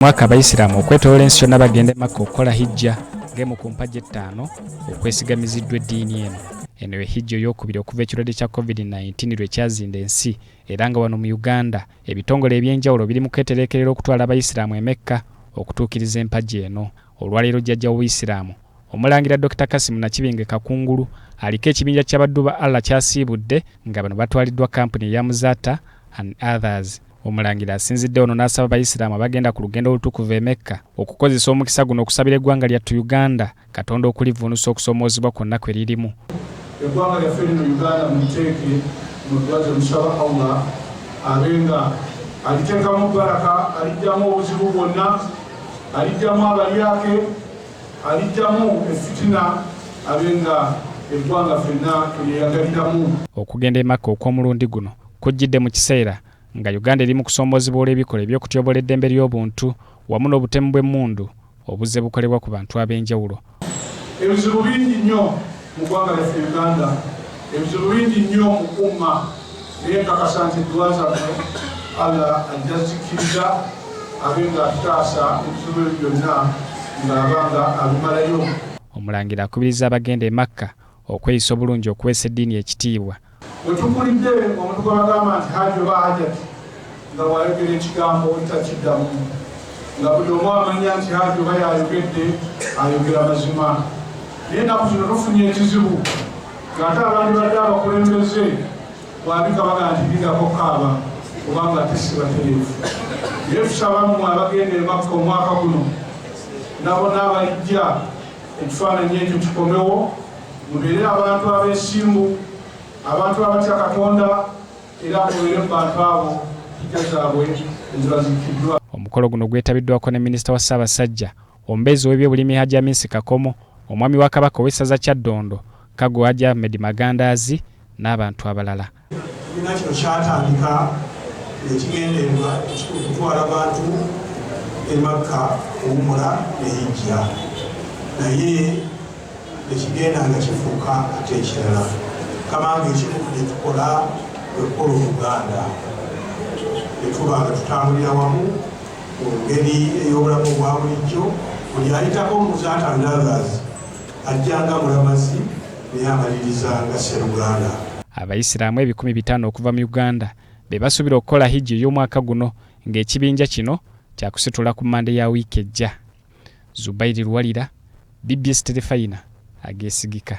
Mwaka Abasiraamu okwetoloola ensi yonna bagenda Mecca okukola hijja ng'emu ku mpagi 5 okwesigamiziddwa eddiini eno. Eno ye hijja ey'okubiri okuva ekirwadde kya COVID-19 lwe kyazinda ensi, era nga wano mu Uganda ebitongole eby'enjawulo biri mu kwetereekerera okutwala Abasiraamu e Mecca okutuukiriza empagi eno. Olwaleero jjajja w'Obuyisiraamu Omulangira Dr. Kassim Nakibinge Kakungulu aliko ekibinja ky'abaddu ba Allah kya Asiibudde nga bano batwaliddwa kampuni ya Muzata and Others. Omulangira asinzidde ono n'asaba Abayisiraamu abagenda ku lugendo olutukuvu e Mecca okukozesa omukisa guno okusabira eggwanga lyattu Uganda, Katonda okulivuunusa okusoomoozebwa kwonna kwe lirimu. Eggwanga lyaffe lino Uganda muteeke mutwaze musaba Allah abenga aliteekamu baraka, alijjamu obuzibu bwonna, alijjamu abalyake, alijjamu efitina, abenga eggwanga ffenna tulyeyagaliramu. Okugenda e Mecca okw'omulundi guno kujjidde mu kiseera nga Uganda eri mu kusoomoozebwa olw'ebikolwa eby'okutyobola eddembe ly'obuntu wamu n'obutemu bw'emmundu obuzze bukolebwa ku bantu ab'enjawulo. Ebizibu bingi nnyo mu ggwanga lyaffe Uganda, ebizibu bingi nnyo mu umma, naye nkakasa nti dduwa zammwe Allah ajja zikkiriza abenga atutaasa ebizibu ebyo byonna ng'abanga abimalayo. Omulangira akubiriza abagenda e Mecca okweyisa obulungi okuweesa eddiini ekitiibwa. Wetukulidde omuntu gw'abagamba nti hajja oba hajjati nga wayogera ekigambo takiddamu, nga buli omu amanya nti hajja oba yayogedde ayogera mazima. Naye ennaku zino tufunye ekizibu ng'ate abandi badde abakulembeze bwabika baga nti ligako kaaba kubanga tesiba tereefu. Naye tusaba mmwe abagenda e Mecca omwaka guno nabo n'abalijja ekifaananyi ekyo kikomewo, mubeere abantu abeesimbu, abantu abatya Katonda, era mubeere mu bantu abo hijja zaabwe ezibazikiddwa. Omukolo guno gwetabiddwako ne Minisita wa Ssaabasajja, omubeezi w'ebyobulimi Hajji Amisi Kakomo, omwami wa Kabaka ow'essaza Kyaddondo Kago Hajji Ahmed Magandaazi n'abantu abalala. Ekibiina kino kyatandika ekigendererwa okutwala abantu e Mecca okuwummula ne hijja, naye ekigenda nga kifuuka ate ekirala. Kamanga ekimu kye tukola okukola Oluganda, etuba nga tutambulira wamu mu ngeri ey'obulamu obwa bulijjo, buli ayitako Muzata and Others ajjanga mulamazi naye amaliriza nga Sseruganda. Abayisiraamu 500 okuva mu Uganda be basuubira okukola hijja ey'omwaka guno ng'ekibinja kino kyakusitula ku Mande ya wiiki ejja. Zubairi Lwalira, BBS Telefayina, ageesigika.